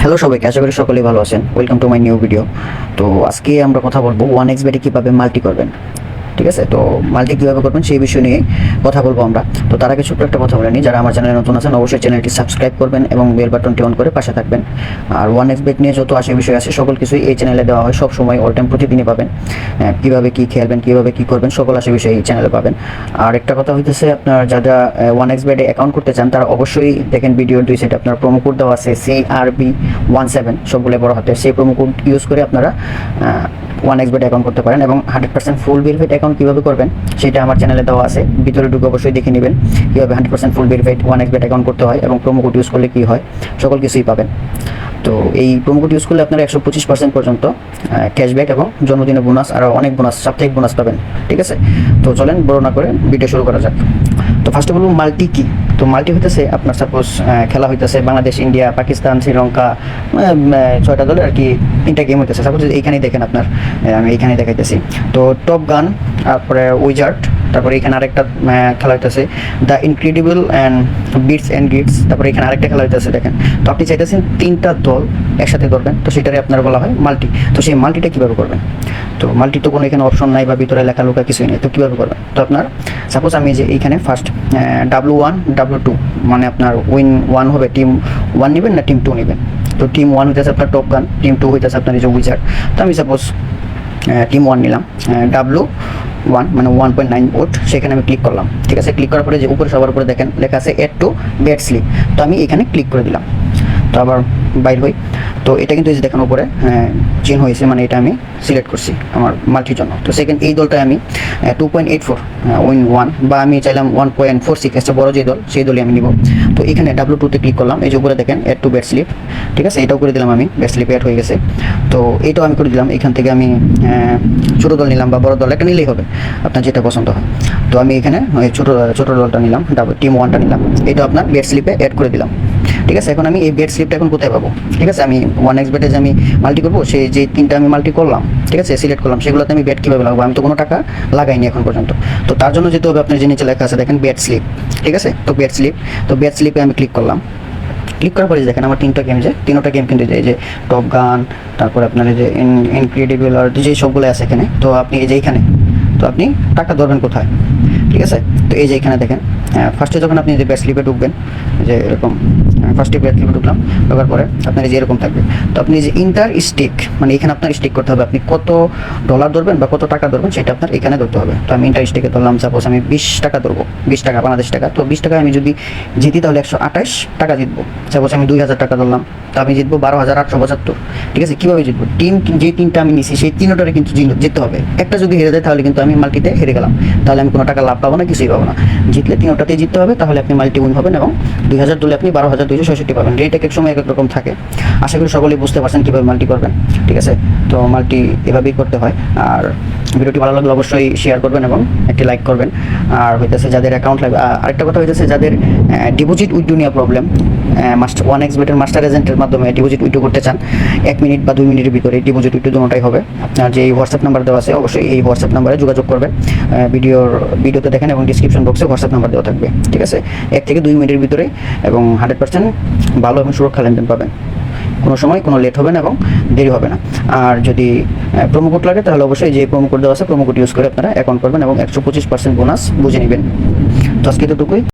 Hello সবাইকে, আশা করি সকলেই ভালো আছেন। Welcome to my new video. তো আজকে আমরা কথা বলবো 1xBet কীভাবে মাল্টি করবেন। ঠিক আছে, তো মাল্টি কীভাবে করবেন সেই বিষয় নিয়ে কথা বলবো আমরা। তো তার আগে ছোট্ট একটা কথা বলে নিই, যারা আমার চ্যানেলে নতুন আছেন অবশ্যই চ্যানেলটি সাবস্ক্রাইব করবেন এবং বেল বাটনটি অন করে পাশে থাকবেন। আর 1xBet নিয়ে যত আসে বিষয় আছে সকল কিছুই এই চ্যানেলে দেওয়া হয়, সব সময় অল টাইম প্রতিদিনই পাবেন। কীভাবে কী খেলবেন, কীভাবে কী করবেন সকল আসে বিষয় এই চ্যানেলে পাবেন। আর একটা কথা হইতেছে, আপনার যারা 1xBet অ্যাকাউন্ট করতে চান তারা অবশ্যই দেখেন ভিডিওর দুই সাইডে আপনার প্রোমো কোড দেওয়া আছে CRB17 সবগুলো বড় হাতে। সেই প্রোমো কোড ইউজ করে আপনারা 1xBet অ্যাকাউন্ট করতে পারেন এবং 100% ফুল ভেরিফাইড অ্যাকাউন্ট কীভাবে করবেন সেটা আমার চ্যানেলে দেওয়া আছে। ভিতরে ঢুকে অবশ্যই দেখে নেবেন কীভাবে 100% ফুল ভেরিফাইড 1xBet অ্যাকাউন্ট করতে হয় এবং প্রোমো কোড ইউজ করলে কী হয়, সকল কিছুই পাবেন। তো এই প্রোমো কোড ইউজ করলে আপনারা 125% পর্যন্ত ক্যাশব্যাক এবং জন্মদিনের বোনাস আর অনেক বোনাস, সাপ্তাহিক বোনাস পাবেন। ঠিক আছে, তো চলেন বড় না করে ভিডিও শুরু করা যাক। তো ফার্স্ট অফ অল মাল্টি কি? তো মাল্টি হইতেছে আপনার সাপোজ খেলা হইতেছে বাংলাদেশ, ইন্ডিয়া, পাকিস্তান, শ্রীলঙ্কা, 6টা দলের আর কি 3টা গেম হইতেছে। সাপোজ এইখানেই দেখেন আপনার, আমি এইখানেই দেখাইতেছি। তো টপ গান, তারপরে উইজার্ড, তারপরে এখানে আরেকটা খেলা হইতেছে the incredible and bits and gits, তারপরে এখানে আরেকটা খেলা হইতেছে দেখেন। তো আপনি চাইতেছেন 3টা দল একসাথে করবেন, তো সেটারে আপনার বলা হয় মাল্টি। তো সেই মাল্টিটা কীভাবে করবেন? তো মাল্টি তো কোনো এখানে অপশন নাই বা ভিতরে লেখালেখা কিছুই নেই, তো কীভাবে করবেন? তো আপনার সাপোজ আমি যে এইখানে ফার্স্ট W1 W2 মানে আপনার উইন 1 হবে, টিম 1 নেবেন না টিম 2 নেবেন। তো টিম 1 হইতেছে আপনার টপ গান, টিম 2 হইতেছে আপনার এই যে উইজার্ড। তো আমি সাপোজ টিম 1 নিলাম, W1 মানে 1.9 ভোট, সেখানে আমি ক্লিক করলাম। ঠিক আছে, ক্লিক করার পরে যে উপরে সবার উপরে দেখেন লেখা আছে এড টু বেট স্লিপ, তো আমি এখানে ক্লিক করে দিলাম। তো আবার বাইর হই, তো এটা কিন্তু এই যে দেখেন উপরে চেঞ্জ হয়েছে, মানে এটা আমি সিলেক্ট করছি আমার মাল্টির জন্য। তো সেকেন্ড এই দলটায় আমি 2.84 উইন 1 বা আমি চাইলাম 1.46, একটা বড় যে দল সেই দলই আমি নিব। তো এখানে W2তে ক্লিক করলাম, এই যে উপরে দেখেন এড টু বেট স্লিপ। ঠিক আছে, এটাও করে দিলাম আমি, বেট স্লিপ অ্যাড হয়ে গেছে। তো এটাও আমি করে দিলাম। এখান থেকে আমি ছোটো দল নিলাম বা বড় দল, একটা নিলেই হবে আপনার যেটা পছন্দ হয়। তো আমি এখানে ছোটো দলটা নিলাম, টিম 1টা নিলাম, এটা আপনার বেট স্লিপে অ্যাড করে দিলাম। ঠিক আছে, এখন আমি এই বেট স্লিপটা এখন কোথায় পাবো? ঠিক আছে, আমি 1xBet যে আমি মাল্টি করবো, সেই যে 3টা আমি মাল্টি করলাম, ঠিক আছে, সিলেক্ট করলাম, সেগুলোতে আমি বেট কীভাবে লাগাবো? আমি তো কোনো টাকা লাগাইনি এখন পর্যন্ত। তো তার জন্য যেতে হবে আপনার যে নিচে লেখা আছে দেখেন বেট স্লিপ। ঠিক আছে, তো বেট স্লিপ, তো বেট স্লিপে আমি ক্লিক করলাম। ক্লিক করার পরে দেখেন আমার 3টা গেম, যে 3টা গেম কিন্তু এই যে টপ গান, তারপরে আপনার এই যে ইনক্রেডিবল আর যে সবগুলো আছে এখানে। তো আপনি এই যে এইখানে, তো আপনি টাকা ধরবেন কোথায়? ঠিক আছে, তো এই যে এখানে দেখেন ফার্স্টে যখন আপনি যে বেট স্লিপে ঢুকবেন, যে এরকম ফার্স্টে বেট স্লিপে ঢুকলাম, ঢোকার পরে আপনার যে এরকম থাকবে। তো আপনি যে ইন্টার স্টিক, মানে এখানে আপনার স্টিক করতে হবে, আপনি কত ডলার ধরবেন বা কত টাকা ধরবেন সেটা আপনার এখানে ধরতে হবে। তো আমি ইন্টার স্টিকে ধরলাম, সাপোজ আমি 20 টাকা ধরবো, 20 টাকা বাংলাদেশ টাকা। তো 20 টাকা আমি যদি জিতি তাহলে 128 টাকা জিতবো। সাপোজ আমি 2000 টাকা ধরলাম, তো আমি জিতবো 12,875। ঠিক আছে, কীভাবে জিতবো? টিম যে 3টা আমি নিছি সেই 3টারে কিন্তু জিততে হবে। একটা যদি হেরে যায় তাহলে কিন্তু আমি মাল্টিতে হেরে গেলাম, তাহলে আমি কোনো টাকা লাভ পাবো না, কিছুই পাবো না। জিতলে 3টাতেই জিততে হবে, তাহলে আপনি মাল্টি উইন হবেন এবং 2000 তুলে আপনি 12,266 পাবেন। রেট এক সময় এক এক রকম থাকে। আশা করি সকলেই বুঝতে পারছেন কীভাবে মাল্টি করবেন। ঠিক আছে, তো মাল্টি এভাবেই করতে হয়। আর ভিডিওটি ভালো লাগলে অবশ্যই শেয়ার করবেন এবং একটি লাইক করবেন। আর হইতেছে যাদের অ্যাকাউন্ট লাগবে, আরেকটা কথা হইতেছে যাদের ডিপোজিট উইথড্র নিয়ে প্রবলেম, 1xBet মাস্টার এজেন্টের মাধ্যমে ডিপোজিট উইথড্র করতে চান, 1 মিনিট বা 2 মিনিটের ভিতরে ডিপোজিট উইথড্র দুটোটাই হবে। আপনার যে হোয়াটসঅ্যাপ নাম্বার দেওয়া আছে অবশ্যই এই হোয়াটসঅ্যাপ নাম্বারে যোগাযোগ করবেন। ভিডিওতে দেখেন এবং ডিসক্রিপশন বক্সে হোয়াটসঅ্যাপ নাম্বার দেওয়া থাকবে। ঠিক আছে, 1 থেকে 2 মিনিটের ভিতরে এবং 100% ভালো এবং সুরক্ষা লেনদেন পাবেন। কোনো সময় কোনো লেট হবে না এবং দেরি হবে না। আর যদি প্রোমো কোড লাগে তাহলে অবশ্যই যে প্রোমো কোড দেওয়া আছে প্রোমো কোড ইউজ করে আপনারা অ্যাকাউন্ট করবেন এবং 125% বোনাস বুঝে নেবেন। তো আজকে এতটুকুই।